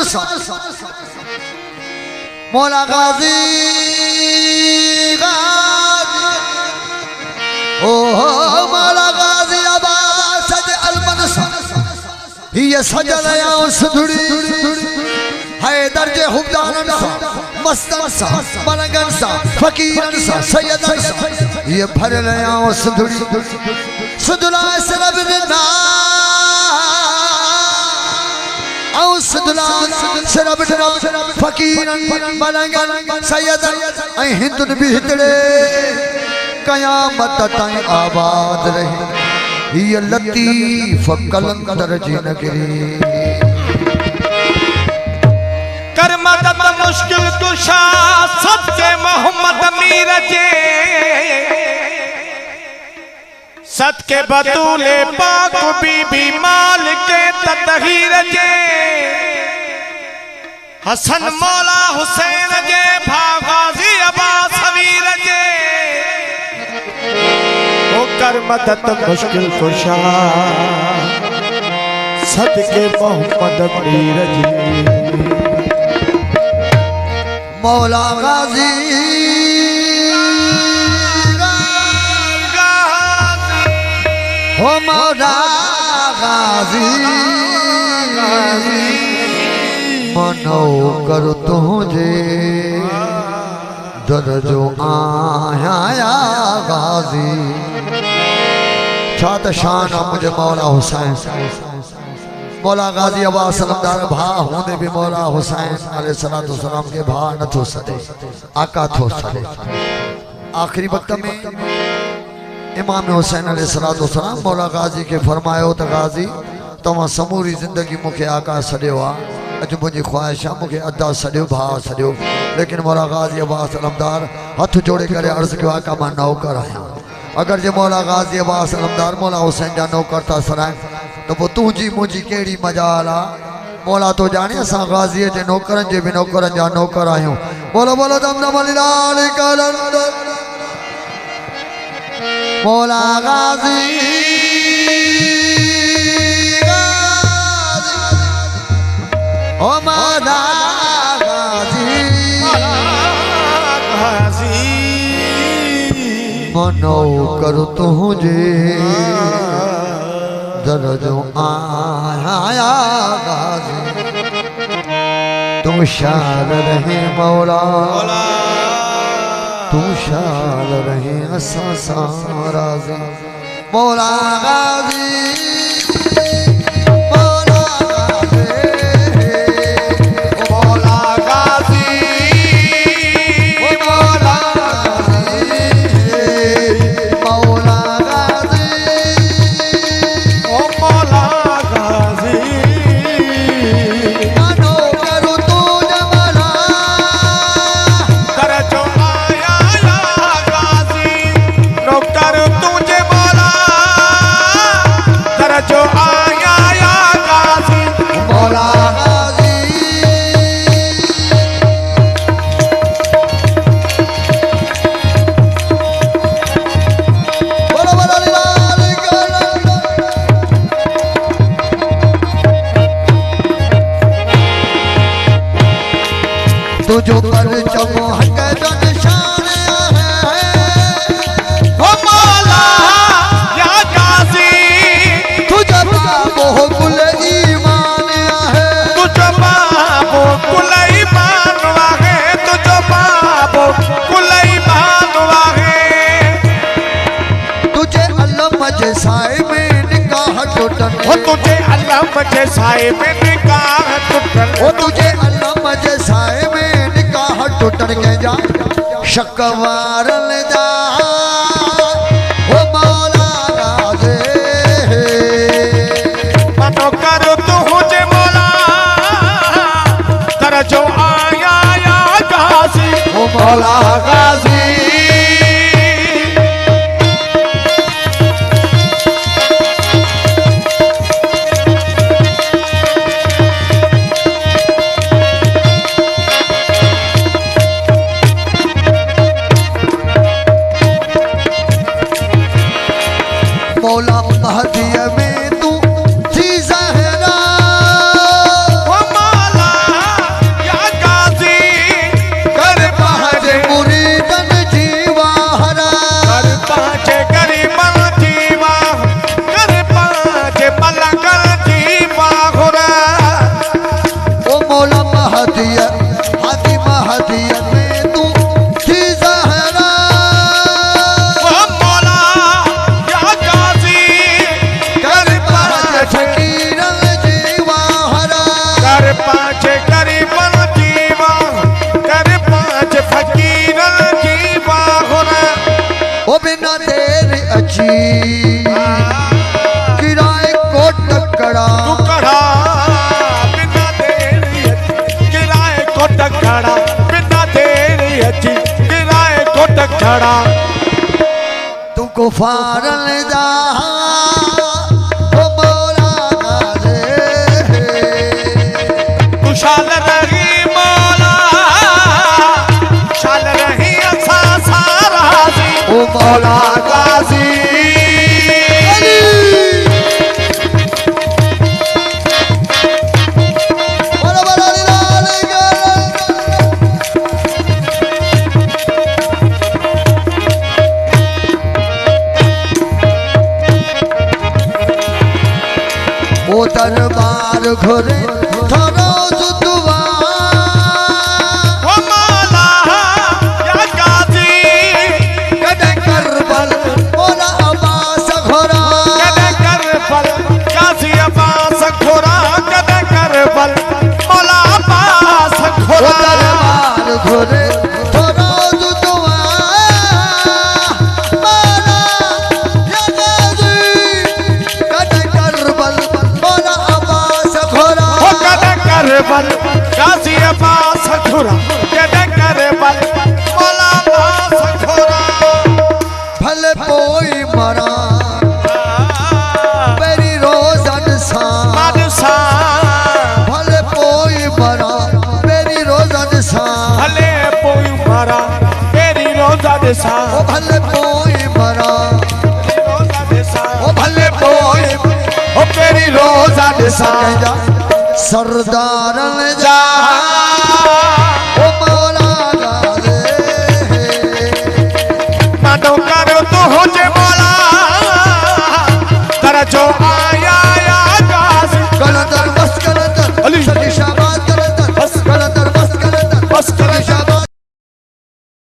सा मौला गाजी ओ मौला गाजी अब्बास अलमन सा ये सजल या सुधड़ी है दर्जे हुक्मदान सा मस्तन सा मलंगन सा फकीरन सा सैयदन सा ये भर लया सुधड़ी सुधला सरब ना औ सुधला सरब फकीरन मलंगन सैयदन ऐ हिंदुन बिहतड़े कयामत ताईं आबाद रहे ये लतीफ कलंदर जी नगरी कर मदद मुश्किल कुशा सच्चे मोहम्मद मीर जे सत के बतूले पाक बीबी माल के ततहीर जे हसन मौला हुसैन जे भागाजी अब्बास वीर जे ओ कर मदद मुश्किल कुशा सत के मोहम्मद मीर जे मौला गाजी हो मौला गाजी मनो कर तुझे दर्जो आया गाजी छात शान मुझे मौला हुसैन मौला गाजी अब्बास सलामदार भा होंदे भी मौला हुसैन अलैहिस्सलाम के भा न थो सदे आका थो सदे आखिरी वक्त में इमाम हुसैन अलैहिस्सलाम मौला गाजी के फरमायो त गाजी तमा समूरी जिंदगी मुखे आका सदियो आ अज मुझी ख्वाहिश मुखे अदा सदियो भा सदियो लेकिन मौला गाजी अब्बास सलामदार हाथ जोड़े करे अर्ज कियो आका मां नौकर आया अगर जे मौला गाजी अब्बास सलामदार मौला हुसैन जा नौकर था सराय तो वो तुझी मुझी केड़ी मजाल आ मौला तो जाने असा गाजी जे नौकरन जे भी नौकरन जा नौकर आयो बोलो बोलो दम दम लाल कलंदर मौला गाजी ओ मौला गाजी मनो करो तुझे दर्जो आया गाजी तुम शार रहे मौला तुम शार रहे असा सारा मौला गाजी जो पर चमो हक जन शान है ओ मौला या गाजी तुझ बाबो कुल ईमान है तुझ बाबो कुल ईमान है तुझ बाबो कुल ईमान है तुझे अलम जैसाए में निकाह टूटन ओ तुझे अलम जैसाए में निकाह टूटन ओ तुझे अलम जैसाए में टूटन के जा शक्वार ले जा ओ मौला गाजी मनो कर तुझे मौला कर जो आया या गाजी ओ मौला गाजी मौला महदिया में तू थी ज़हरा ओ मौला किराए को टकरा टुकड़ा बिना देरी अची किराए को टकड़ा बिना देरी अची किराए को टकड़ा तू कुफार ले जा ओ मौला गाज़ी तू शाल रही मौला शाल रही असा सारा सी ओ मौला गाज़ी ओ दरबार घोरे थोरो जुदवा ओ मौला या गाज़ी कदे करबल मौला अब्बास घोरा कदे करबल गाज़ी अब्बास घोरा कदे करबल मौला अब्बास ओ घोरा दरबार घोरे थोरो जुदवा मौला या गाज़ी कदे करबल मौला अब्बास घोरा हो कदे करबल गाज़ी अब्बास घोरा कदे करबल मौला अब्बास घोरा भले कोई मरा मेरी रोज़न सा बादशाह भले कोई मरा मेरी रोज़न सा भले पोई मारा तेरी रोजा दिशा ओ भले कोई मरा रोजा दिशा ओ भले कोई ओ तेरी रोजा दिशा जा सरदार जा ओ मौला गाज़ी मानो करो तू हो जे मौला कर जो